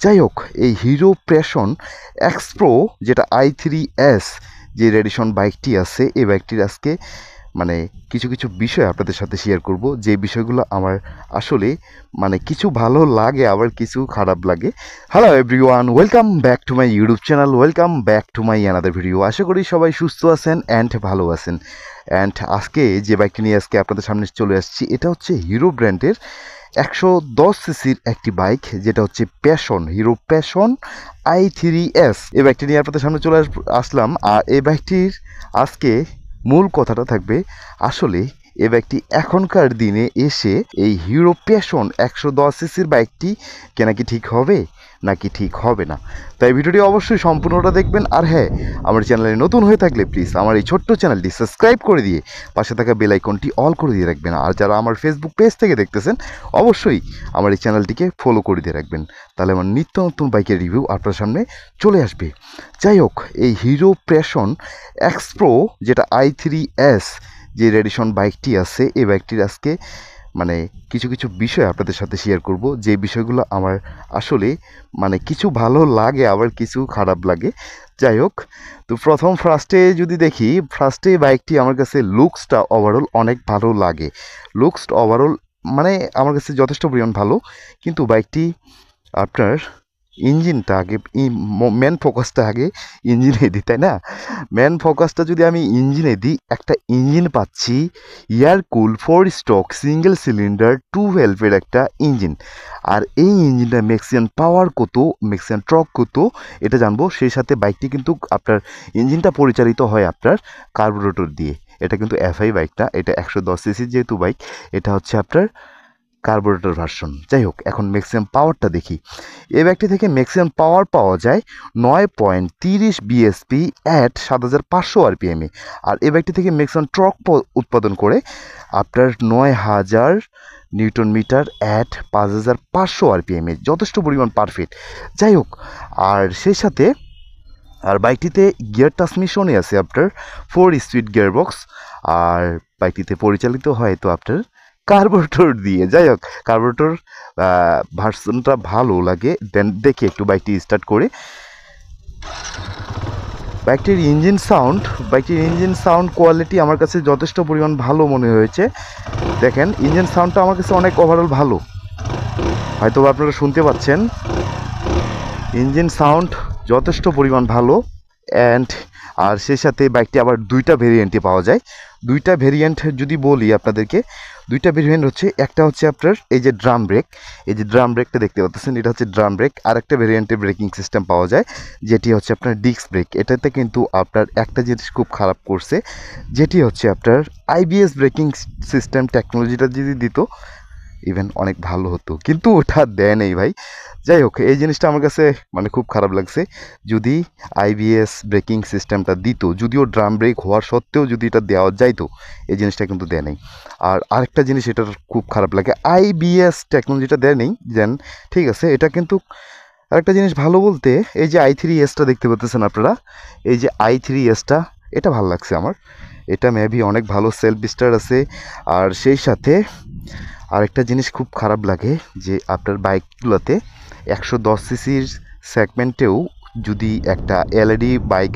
যাই হোক, এই হিরো প্যাশন এক্স প্রো যেটা i3s যে রেডিশন বাইকটি আছে, এই বাইকটির আজকে মানে কিছু কিছু বিষয় আপনাদের সাথে শেয়ার করব, যে বিষয়গুলো আমার আসলে কিছু ভালো লাগে আবার কিছু খারাপ লাগে। Hello everyone, welcome back to my YouTube channel, welcome back to my another video. আশা করি সবাই সুস্থ আছেন অ্যান্ড ভালো আছেন। অ্যান্ড আজকে যে বাইকটি নিয়ে আজকে আপনাদের সামনে চলে আসছি, এটা হচ্ছে হিরো ব্র্যান্ডের 110 সিসির একটি বাইক, যেটা হচ্ছে প্যাশন, হিরো প্যাশন i3s। এই বাইকটি নিয়ে আপনাদের সামনে চলে আসলাম। আর এই বাইকটির আজকে মূল কথাটা থাকবে, আসলে এই বাইকটি এখনকার দিনে এসে এই হিরো প্যাশন 110 সিসির বাইকটি কেনা কি ঠিক হবে নাকি ঠিক হবে না। তাই ভিডিওটি অবশ্যই সম্পূর্ণটা দেখবেন। আর হ্যাঁ, আমার চ্যানেলে নতুন হয়ে থাকলে প্লিজ আমার এই ছোট্ট চ্যানেলটি সাবস্ক্রাইব করে দিয়ে পাশে থাকা বেল আইকনটি অল করে দিয়ে রাখবেন। আর যারা আমার ফেসবুক পেজ থেকে দেখতেছেন, অবশ্যই আমার এই চ্যানেলটিকে ফলো করে দিয়ে রাখবেন, তাহলে আমার নিত্য নতুন বাইকের রিভিউ আপনার সামনে চলে আসবে। যাই হোক, এই হিরো প্যাশন এক্স প্রো যেটা i3s যে রেডিশন বাইকটি আছে, এই বাইকটির আজকে কিছু কিছু বিষয় আপনাদের সাথে শেয়ার করব, যে বিষয়গুলো আমার আসলে কিছু ভালো লাগে আবার কিছু খারাপ লাগে। যাই হোক, তো ফার্স্টে যদি দেখি, ফার্স্টে বাইকটি আমার কাছে লুকসটা ওভারঅল অনেক ভালো লাগে। লুকস ওভারঅল আমার কাছে যথেষ্ট পরিমাণ ভালো, কিন্তু বাইকটি আপনার ইঞ্জিনটা আগে, মেন ফোকাসটা আগে ইঞ্জিনে দিই, তাই না? মেন ফোকাসটা যদি আমি ইঞ্জিনে দিই, একটা ইঞ্জিন পাচ্ছি এয়ার কুল 4 স্ট্রোক সিঙ্গেল সিলিন্ডার 2 ভেলভের একটা ইঞ্জিন। আর এই ইঞ্জিনটা ম্যাক্সিমাম পাওয়ার কত, ম্যাক্সিমাম টর্ক কত, এটা জানবো। সেই সাথে বাইকটি কিন্তু আপনার ইঞ্জিনটা পরিচালিত হয় আপনার কার্বোরেটর দিয়ে। এটা কিন্তু এফআই বাইক না, এটা 110 সিসির যেহেতু বাইক, এটা হচ্ছে আপনার কার্বোরেটর ভার্সন। যাই হোক, এখন ম্যাক্সিমাম পাওয়ারটা দেখি। এই ব্যাগটি থেকে ম্যাক্সিমাম পাওয়ার পাওয়া যায় 9.30 বিএসপি অ্যাট 7500 আরপিএমে। আর এই ব্যাগটি থেকে ম্যাক্সিমাম টর্ক উৎপাদন করে আপনার 9000 নিউটন মিটার অ্যাট 5500 আরপিএমে, যথেষ্ট পরিমাণ পারফেক্ট। যাই হোক, আর সেই সাথে বাইকটিতে গিয়ার ট্রান্সমিশনে আছে আপনার 4 স্পিড গিয়ারবক্স। আর বাইকটিতে পরিচালিত হয় তো আপনার কার্বোরেটর দিয়ে। যাই হোক, কার্বোরেটর ভার্সনটা ভালো লাগে। দেন দেখি একটু বাইকটি স্টার্ট করে। বাইকটির ইঞ্জিন সাউন্ড কোয়ালিটি আমার কাছে যথেষ্ট পরিমাণ ভালো মনে হয়েছে। দেখেন, ইঞ্জিন সাউন্ডটা আমার কাছে অনেক ওভারঅল ভালো, হয়তো আপনারা শুনতে পাচ্ছেন। ইঞ্জিন সাউন্ড যথেষ্ট পরিমাণ ভালো। অ্যান্ড আর সেই সাথে বাইকটি আবার দুইটা ভেরিয়েন্টে পাওয়া যায়। দুইটা ভেরিয়েন্ট যদি বলি আপনাদেরকে, দুইটা ভেরিয়েন্ট হচ্ছে, একটা হচ্ছে আপনার এই যে ড্রাম ব্রেক, এই যে ড্রাম ব্রেকটা দেখতে পাচ্ছেন, এটা হচ্ছে ড্রাম ব্রেক। আর একটা ভেরিয়েন্টে ব্রেকিং সিস্টেম পাওয়া যায়, যেটি হচ্ছে আপনার ডিস্ক ব্রেক। এটাতে কিন্তু আপনার একটা জিনিস খুব খারাপ করছে, যেটি হচ্ছে আপনার আইবিএস ব্রেকিং সিস্টেম টেকনোলজিটা যদি দিত, ইভেন অনেক ভালো হতো, কিন্তু ওটা দেয় নেই ভাই। যাই হোক, এই জিনিসটা আমার কাছে খুব খারাপ লাগছে। যদি আইবিএস ব্রেকিং সিস্টেমটা দিত, যদিও ড্রাম ব্রেক হওয়ার সত্ত্বেও যদি এটা দেওয়া যাইতো, এই জিনিসটা কিন্তু দেয় নেই। আর আরেকটা জিনিস এটার খুব খারাপ লাগে, আইবিএস টেকনোলজিটা দেয় নেই। দেন ঠিক আছে, এটা কিন্তু আরেকটা জিনিস ভালো বলতে, এই যে i3s দেখতে পাচ্ছেন আপনারা, এই যে i3s, এটা ভালো লাগছে আমার। এটা মেবি অনেক ভালো সেলফ স্টার আছে। আর সেই সাথে আরেকটা জিনিস খুব খারাপ লাগে, যে আপনার বাইকগুলোতে 110 সিসির সেগমেন্টেও যদি একটা এলইডি বাইক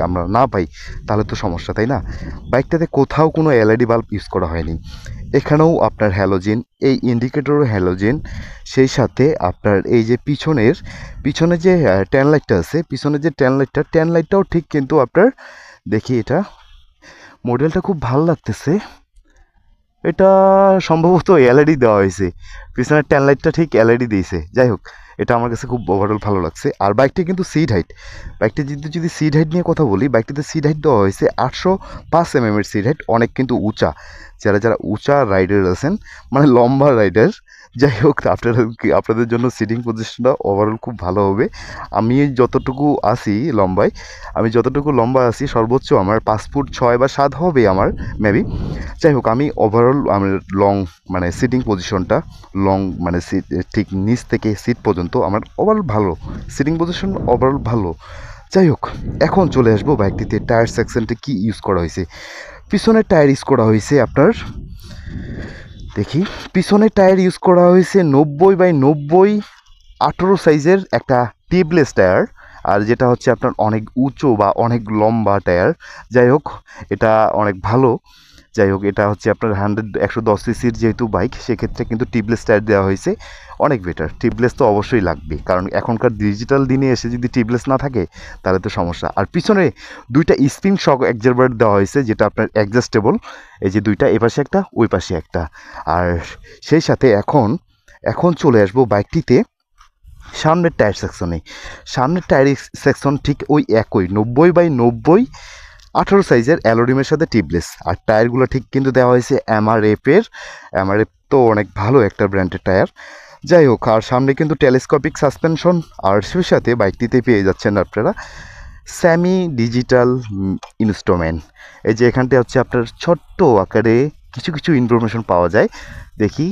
আমরা না পাই, তাহলে তো সমস্যা, তাই না? বাইকটাতে কোথাও কোনো এলইডি বাল্ব ইউজ করা হয়নি। এখানেও আপনার হ্যালোজেন, এই ইন্ডিকেটরও হ্যালোজেন। সেই সাথে আপনার এই যে পিছনে যে ট্যান লাইটটা আছে, পিছনে যে ট্যান লাইটটাও ঠিক, কিন্তু আপনার দেখি, এটা মডেলটা খুব ভালো লাগতেছে। এটা সম্ভবত এলইডি দেওয়া হয়েছে, পিছনের ট্যান লাইটটা ঠিক এলইডি দিয়েছে। যাই হোক, এটা আমার কাছে খুব ওভারঅল ভালো লাগছে। আর বাইকটি কিন্তু সিট হাইট, বাইকটি যদি সিট হাইট নিয়ে কথা বলি, বাইকটিতে সিট হাইট দেওয়া হয়েছে 805 mm সিট হাইট, অনেক কিন্তু উঁচা। যারা উঁচা রাইডার আছেন, লম্বা রাইডার, যাই হোক, আপনাদের জন্য সিটিং পজিশনটা ওভারঅল খুব ভালো হবে। আমি যতটুকু আছি লম্বায়, আমি যতটুকু লম্বা আছি, সর্বোচ্চ আমার 5 ফুট 6 বা 7 হবে আমার মেবি। যাই হোক, আমি ওভারঅল আমার লং সিটিং পজিশনটা লং, সিট ঠিক নিচ থেকে সিট পর্যন্ত আমার ওভারঅল ভালো, সিটিং পজিশন ওভারঅল ভালো। যাই হোক, এখন চলে আসবো বাইকটিতে টায়ার সেকশনটা কি ইউজ করা হয়েছে। পিছনের টায়ার ইউজ করা হয়েছে আপনার, দেখি, পিছনের টায়ার ইউজ করা হয়েছে 90/90 18 সাইজের একটা টিউবলেস টায়ার, আর যেটা হচ্ছে আপনার অনেক উঁচু বা অনেক লম্বা টায়ার। যাই হোক, এটা অনেক ভালো। যাই হোক, এটা হচ্ছে আপনার 110 সিসির যেহেতু বাইক, সেক্ষেত্রে কিন্তু টিউবলেস টায়ার দেওয়া হয়েছে, অনেক বেটার। টিউবলেস তো অবশ্যই লাগবে, কারণ এখনকার ডিজিটাল দিনে এসে যদি টিউবলেস না থাকে তাহলে তো সমস্যা। আর পিছনে দুইটা স্প্রিং শক অ্যাডজাস্টার দেওয়া হয়েছে, যেটা আপনার অ্যাডজাস্টেবল। এই যে দুইটা, এ পাশে একটা ওই পাশে একটা। আর সেই সাথে এখন চলে আসবো বাইকটিতে সামনের টায়ার সেকশনে। সামনের টায়ার সেকশন ঠিক ওই একই 90/90 18 সাইজের অ্যালোরিমের সাথে টিউবলেস। আর টায়ারগুলো ঠিক কিন্তু দেওয়া হয়েছে এমআরএফের। এমআরএফ তো অনেক ভালো একটা ব্র্যান্ডের টায়ার। যাই হোক, আর সামনে কিন্তু টেলিস্কোপিক সাসপেনশন, আর সেই সাথে বাইকটিতে পেয়ে যাচ্ছেন আপনারা সেমি ডিজিটাল ইনস্ট্রুমেন্ট। এই যে এখানটা হচ্ছে আপনার ছোট্ট আকারে কিছু কিছু ইনফরমেশন পাওয়া যায়। দেখি,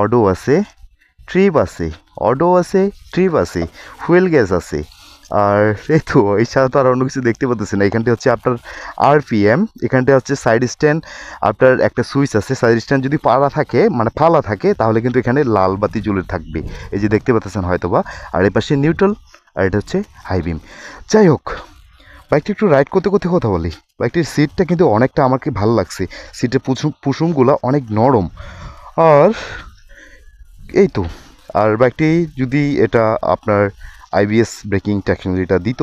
অডো আছে, ট্রিপ আছে, অডো আছে, ট্রিপ আছে, ফুয়েল গ্যাস আছে। আর এই তো এছাড়া তো আর অন্য কিছু দেখতে পাচ্ছি না। এখানটা হচ্ছে আপনার আরপিএম, এখানটা হচ্ছে সাইড স্ট্যান্ড, আপনার একটা সুইচ আছে। সাইড স্ট্যান্ড যদি ফালা থাকে তাহলে কিন্তু এখানে লাল বাতি জ্বলে থাকবে, এই যে দেখতে পাচ্ছেন হয়তোবা। আর এই পাশে নিউট্রাল, আর এটা হচ্ছে হাই বিম। যাই হোক, বাইকটি একটু রাইড করতে করতে কথা বলি। বাইকটির সিটটা কিন্তু অনেকটা আমাকে ভালো লাগছে, সিটের পুষুমগুলো অনেক নরম। আর এই তো, আর বাইকটি যদি এটা আপনার আইবিএস ব্রেকিং টেকনোলজিটা দিত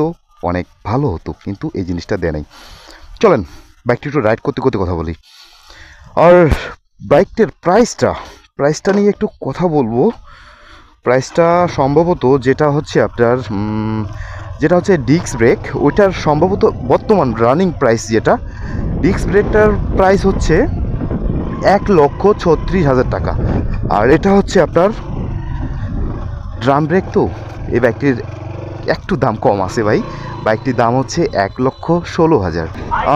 অনেক ভালো হতো, কিন্তু এই জিনিসটা দেয় নাই। চলেন বাইকটি একটু রাইড করতে করতে কথা বলি। আর বাইকটার প্রাইসটা নিয়ে একটু কথা বলবো। প্রাইসটা সম্ভবত যেটা হচ্ছে ডিস্ক ব্রেক, ওইটার সম্ভবত বর্তমান রানিং প্রাইস যেটা ডিস্ক ব্রেকটার প্রাইস হচ্ছে 1,36,000 টাকা। আর এটা হচ্ছে আপনার ড্রাম ব্রেক। তো এই বাইকটির একটু দাম কম আছে ভাই, বাইকটির দাম হচ্ছে 1,16,000।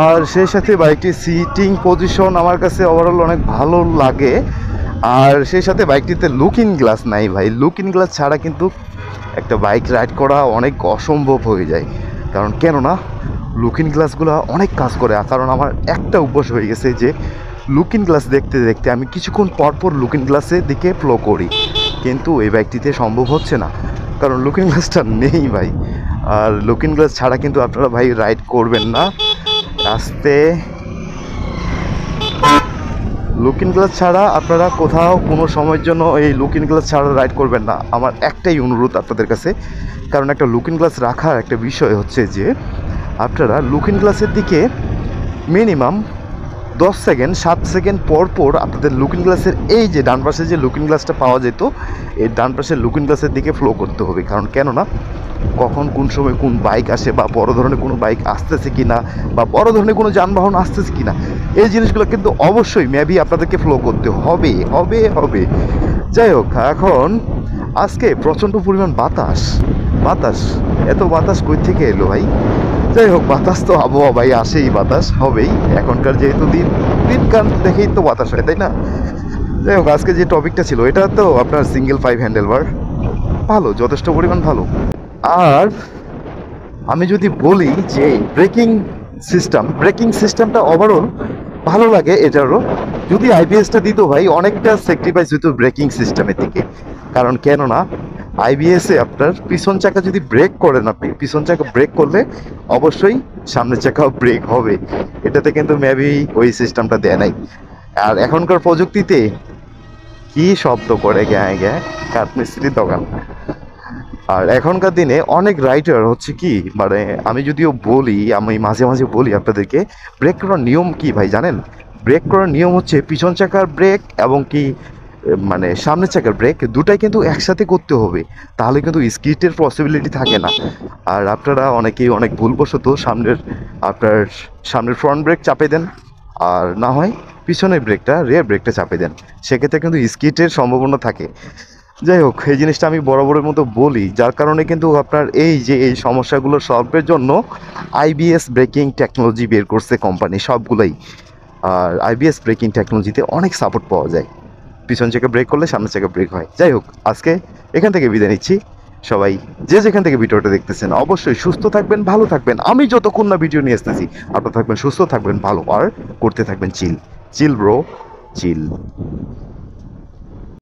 আর সেই সাথে বাইকটির সিটিং পজিশন আমার কাছে ওভারঅল অনেক ভালো লাগে। আর সেই সাথে বাইকটিতে লুকিং গ্লাস নাই ভাই, লুকিং গ্লাস ছাড়া কিন্তু একটা বাইক রাইড করা অনেক অসম্ভব হয়ে যায়। কারণ কেননা লুকিং গ্লাসগুলো অনেক কাজ করে। কারণ আমার একটা অভ্যাস হয়ে গেছে যে লুকিং গ্লাস দেখতে দেখতে আমি কিছুক্ষণ পরপর লুকিং গ্লাসের দিকে ফ্লো করি, কিন্তু এই বাইকটিতে সম্ভব হচ্ছে না, কারণ লুকিং গ্লাসটা নেই ভাই। আর লুকিং গ্লাস ছাড়া কিন্তু আপনারা ভাই রাইড করবেন না। আস্তে, লুকিং গ্লাস ছাড়া আপনারা কোথাও কোনো সময়ের জন্য এই লুকিং গ্লাস ছাড়া রাইড করবেন না, আমার একটাই অনুরোধ আপনাদের কাছে। কারণ একটা লুকিং গ্লাস রাখার একটা বিষয় হচ্ছে যে আপনারা লুকিং গ্লাসের দিকে মিনিমাম 10 সেকেন্ড 7 সেকেন্ড পর পর আপনাদের লুকিং গ্লাসের এই যে ডান পাশে যে লুকিং গ্লাসটা পাওয়া যেত, এই ডান পাশের লুকিং গ্লাসের দিকে ফ্লো করতে হবে। কারণ কেননা কখন কোন সময় কোন বাইক আসে, বা বড় ধরনের কোনো বাইক আসতেছে কি না, বা বড় ধরনের কোনো যানবাহন আসতেছে কি না, এই জিনিসগুলো কিন্তু অবশ্যই মেবি আপনাদেরকে ফ্লো করতে হবে হবে হবে। যাই হোক, এখন আজকে প্রচণ্ড পরিমাণ বাতাস, এত বাতাস কই থেকে এলো ভাই? যাই হোক, বাতাস তো আবহাওয়া ভাই, আসেই, বাতাস হবেই। এখনকার যেহেতু দিনকাল দেখেই তো বাতাস হয়, তাই না? যাই হোক, আজকে যে টপিকটা ছিল এটা তো আপনার সিঙ্গেল 5 হ্যান্ডেল বার, ভালো, যথেষ্ট পরিমাণ ভালো। আর আমি যদি বলি যে ব্রেকিং সিস্টেমটা ওভারঅল ভালো লাগে এটারও। যদি আইবিএসটা দিত ভাই, অনেকটা স্যাক্রিফাইস হতো ব্রেকিং সিস্টেমের দিকে। কারণ কেননা আইবিএসে আপনার পিছন চাকা যদি ব্রেক করেন, আপনি পিছন চাকা ব্রেক করলে অবশ্যই সামনের চাকাও ব্রেক হবে। এটাতে কিন্তু মেবি ওই সিস্টেমটা দেয় নাই। আর এখনকার প্রযুক্তিতে কি শব্দ করে গ্যাঁ গ্যাঁ কাঠমিস্ত্রির দোকান। আর এখনকার দিনে অনেক রাইডার হচ্ছে কি, মানে আমি মাঝে মাঝে বলি আপনাদেরকে, ব্রেক করার নিয়ম কি ভাই জানেন? ব্রেক করার নিয়ম হচ্ছে পিছন চাকার ব্রেক এবং কি মানে সামনের চাকার ব্রেক দুটাই কিন্তু একসাথে করতে হবে, তাহলে কিন্তু স্কিটের পসিবিলিটি থাকে না। আর আপনারা অনেকেই অনেক ভুলবশত সামনের ফ্রন্ট ব্রেক চাপে দেন, আর না হয় পিছনের রিয়ার ব্রেকটা চাপে দেন, সেক্ষেত্রে কিন্তু স্কিটের সম্ভাবনা থাকে। যাই হোক, এই জিনিসটা আমি বরাবরের মতো বলি, যার কারণে কিন্তু আপনার এই সমস্যাগুলো সলভের জন্য আইবিএস ব্রেকিং টেকনোলজি বের করছে কোম্পানি সবগুলোই। আর আইবিএস ব্রেকিং টেকনোলজিতে অনেক সাপোর্ট পাওয়া যায়, পিছন থেকে ব্রেক করলে সামনের থেকে ব্রেক হয়। যাই হোক, আজকে এখান থেকে বিদায় নিচ্ছি। সবাই যে যেখান থেকে ভিডিওটা দেখতেছেন অবশ্যই সুস্থ থাকবেন, ভালো থাকবেন। আমি যতক্ষণ না ভিডিও নিয়ে আসতেছি আপনারা থাকবেন সুস্থ, থাকবেন ভালো, আর করতে থাকবেন চিল ব্রো, চিল।